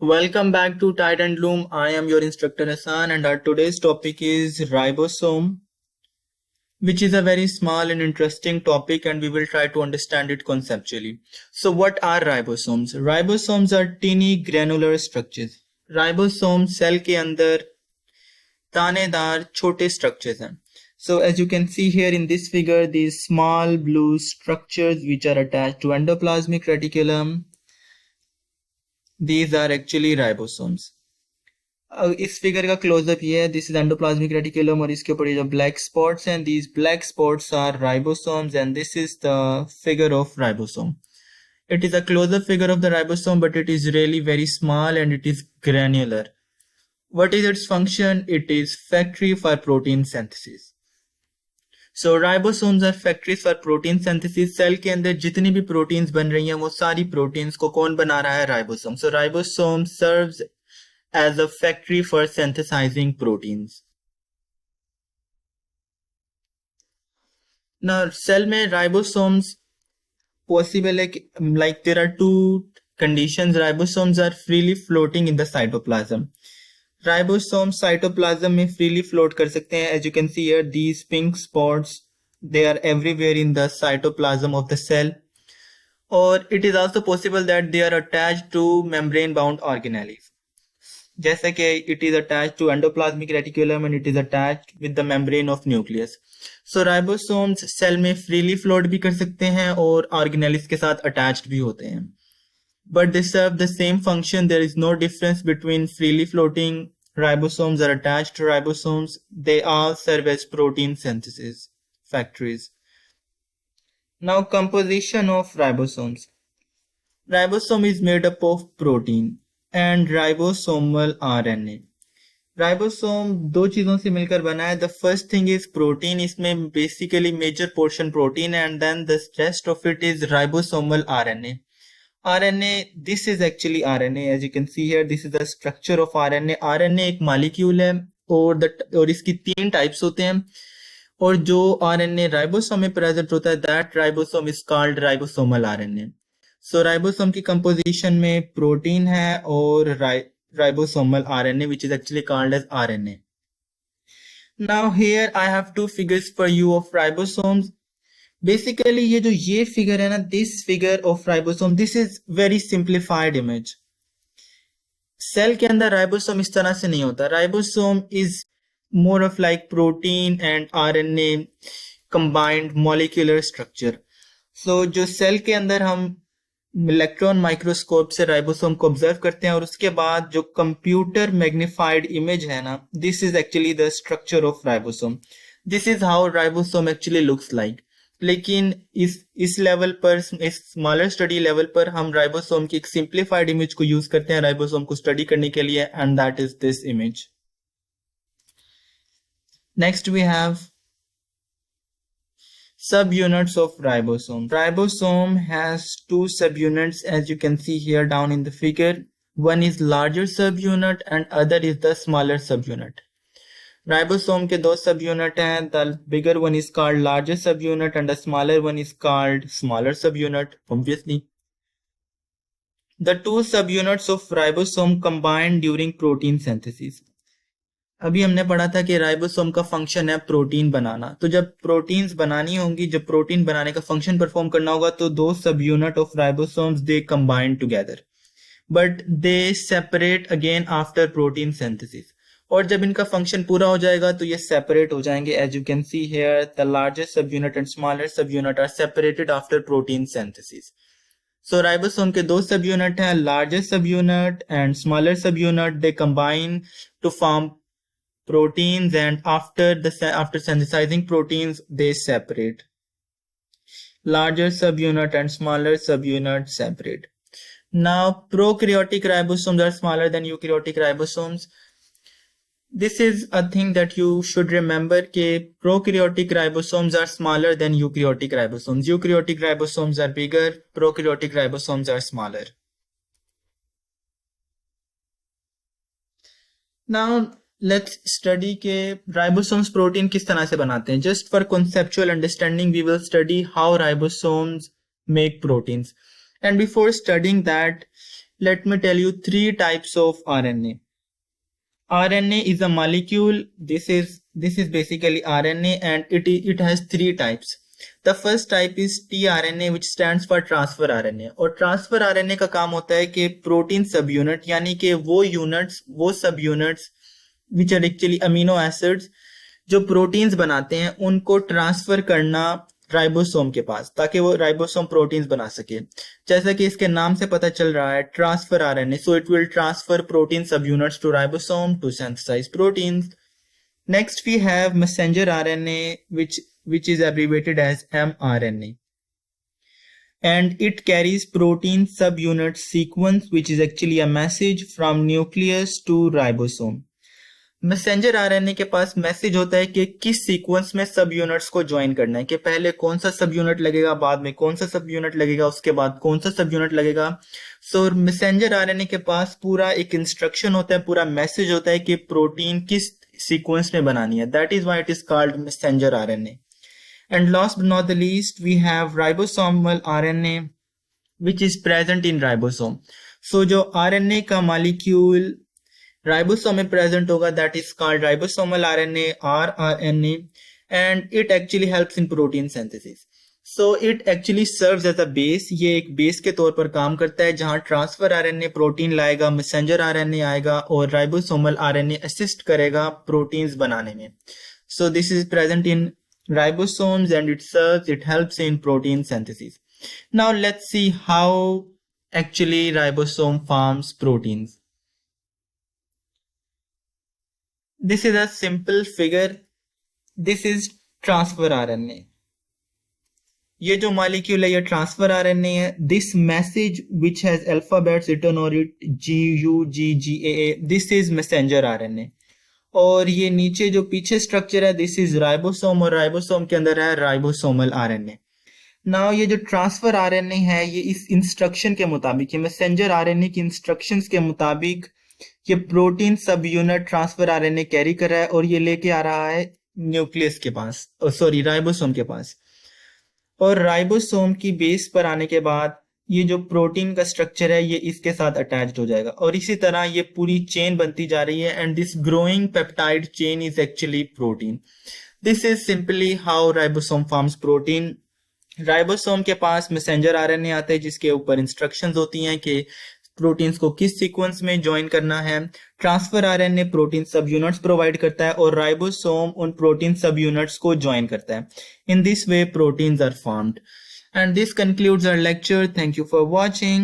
Welcome back to Tide and Loom. I am your instructor Hassan, and our today's topic is ribosome, which is a very small and interesting topic, and we will try to understand it conceptually. So what are ribosomes? Ribosomes are teeny granular structures. Ribosome cell के अंदर दानेदार छोटे structures हैं. So as you can see here in this figure, these small blue structures which are attached to endoplasmic reticulum, these are actually ribosomes. इस figure का close up ये है. This is endoplasmic reticulum और इसके ऊपर ये जो ब्लैक स्पॉट्स हैं, these black spots are ribosomes and this is the figure of ribosome. It is a close-up figure of the ribosome, but it is really very small and it is granular. What is its function? It is factory for protein synthesis. So ribosomes are factories for protein synthesis. Cell के अंदर जितनी भी proteins बन रही हैं वो सारी proteins को कौन बना रहा है? Ribosome. So ribosome serves as a factory for synthesizing proteins. Now cell में ribosomes possible है, like there are two conditions. Ribosomes are freely floating in the cytoplasm. Ribosomes cytoplasm में freely float कर सकते हैं. As you can see here, these pink spots, they are everywhere in the cytoplasm of the cell. Or it is also possible that they are attached to membrane bound organelles. जैसे कि it is attached to endoplasmic reticulum and it is attached with the membrane of nucleus. So ribosomes cell में freely float भी कर सकते हैं और organelles के साथ attached भी होते हैं. But they serve the same function. There is no difference between freely floating ribosomes or attached ribosomes. They all serve as protein synthesis factories. Now composition of ribosomes. Ribosome is made up of protein and ribosomal RNA. Ribosome दो चीजों से मिलकर बना है. The first thing is protein. इसमें basically major portion protein and then the rest of it is ribosomal RNA. RNA, this is actually RNA. As you can see here, this is the structure of RNA. RNA एक molecule है और इसकी तीन types होते हैं. और जो RNA ribosome में प्रेजेंट होता है, that ribosome is called ribosomal RNA. So ribosome की कंपोजिशन में प्रोटीन है और ribosomal RNA, which is actually called as RNA. Now here I have two figures for you of ribosomes. Basically ये figure है ना, this figure of ribosome, this is very simplified image. Cell के अंदर ribosome इस तरह से नहीं होता. Ribosome is more of like protein and RNA combined molecular structure. So जो सेल के अंदर हम इलेक्ट्रॉन माइक्रोस्कोप से राइबोसोम को ऑब्जर्व करते हैं और उसके बाद जो कंप्यूटर मैग्नीफाइड इमेज है ना, this is actually the structure of ribosome. This is how ribosome actually looks like. लेकिन इस लेवल पर, इस स्मॉलर स्टडी लेवल पर हम राइबोसोम की एक सिंप्लीफाइड इमेज को यूज करते हैं राइबोसोम को स्टडी करने के लिए, and that is this image. Next we have subunits of ribosome. Ribosome has two subunits, as you can see here down in the figure. One is larger subunit and other is the smaller subunit. Ribosome के दो subunit हैं. The bigger one is called larger subunit and the smaller one is called smaller subunit, obviously. The two subunits of ribosome combine during protein synthesis. अभी हमने पढ़ा था कि ribosome का function है प्रोटीन बनाना. तो जब प्रोटीन्स बनानी होंगी, जब प्रोटीन बनाने का फंक्शन परफॉर्म करना होगा, तो दो सब unit of ribosomes they combine together, but they separate again after protein synthesis. और जब इनका फंक्शन पूरा हो जाएगा तो ये सेपरेट हो जाएंगे. As you can see here, the larger subunit and smaller subunit are separated after protein synthesis. So ribosome के दो सब यूनिट हैं, larger subunit and smaller subunit. They combine to form proteins and after synthesizing proteins they separate. Larger subunit and smaller subunit separate. Now prokaryotic ribosomes are smaller than eukaryotic ribosomes. This is a thing that you should remember कि prokaryotic ribosomes are smaller than eukaryotic ribosomes. Eukaryotic ribosomes are bigger, prokaryotic ribosomes are smaller. Now let's study के ribosomes protein किस तरह से बनाते हैं. Just for conceptual understanding, we will study how ribosomes make proteins. And before studying that, let me tell you three types of RNA. RNA is a molecule. This is basically RNA, and it has three types. The first type is tRNA, which stands for transfer RNA. और transfer RNA का काम होता है कि protein सब unit, यानी कि वो subunits which are actually amino acids जो प्रोटीन्स बनाते हैं, उनको ट्रांसफर करना राइबोसोम के पास, ताकि वो राइबोसोम प्रोटीन्स बना सके. जैसा कि इसके नाम से पता चल रहा है, transfer RNA, so it will transfer protein subunits to ribosome to synthesize proteins. Next we have messenger RNA which is abbreviated as mRNA, and it carries protein subunit sequence, which is actually a message from nucleus to ribosome. Messenger RNA के पास message होता है कि किस sequence में सब units को join करना है, कि पहले कौन सा सब यूनिट लगेगा, बाद में कौन सा सब यूनिट लगेगा, उसके बाद कौन सा सब यूनिट लगेगा. सो मैसेंजर आरएनए के पास पूरा एक इंस्ट्रक्शन होता है, पूरा मैसेज होता है कि प्रोटीन किस सीक्वेंस में बनानी है. That is why it is called messenger RNA. And last but not the least, we have ribosomal RNA, which is present in ribosome. So जो RNA का molecule ribosome में present होगा, that is called ribosomal RNA or RNA, and it actually helps in protein synthesis. So it actually serves as a base. ये एक base के तौर पर काम करता है, जहाँ ट्रांसफर RNA प्रोटीन लाएगा, मैसेंजर RNA आएगा, और राइबोसोमल RNA असिस्ट करेगा प्रोटीन्स बनाने में. So this is present in ribosomes, and it helps in protein synthesis. Now let's see how actually ribosome forms proteins. This is a simple figure. This is transfer RNA. ये जो molecule है ये transfer RNA है. This message which has alphabets written on it, GUGGAA, this is messenger RNA. और ये नीचे जो पीछे स्ट्रक्चर है, दिस इज राइबोसोम, और राइबोसोम के अंदर है राइबोसोमल आरएनए. नाउ ये जो ट्रांसफर आरएनए है, ये इस इंस्ट्रक्शन के मुताबिक, ये मैसेंजर आरएनए की इंस्ट्रक्शंस के मुताबिक ये प्रोटीन सब यूनिट ट्रांसफर आरएनए कैरी कर रहा है, और ये लेके आ रहा है न्यूक्लियस के पास, सॉरी राइबोसोम के पास. और राइबोसोम की बेस पर आने के बाद ये जो प्रोटीन का स्ट्रक्चर है ये इसके साथ अटैच्ड हो जाएगा, और इसी तरह ये पूरी चेन बनती जा रही है. And this growing peptide chain is actually protein. This is simply how ribosome forms protein. Ribosome के पास मैसेंजर आरएनए आता है, जिसके ऊपर इंस्ट्रक्शंस होती हैं कि प्रोटीन्स को किस सीक्वेंस में ज्वाइन करना है. ट्रांसफर आरएनए प्रोटीन सब यूनिट्स प्रोवाइड करता है, और राइबोसोम उन प्रोटीन सब यूनिट्स को ज्वाइन करता है. In this way proteins are formed. And this concludes our lecture. Thank you for watching.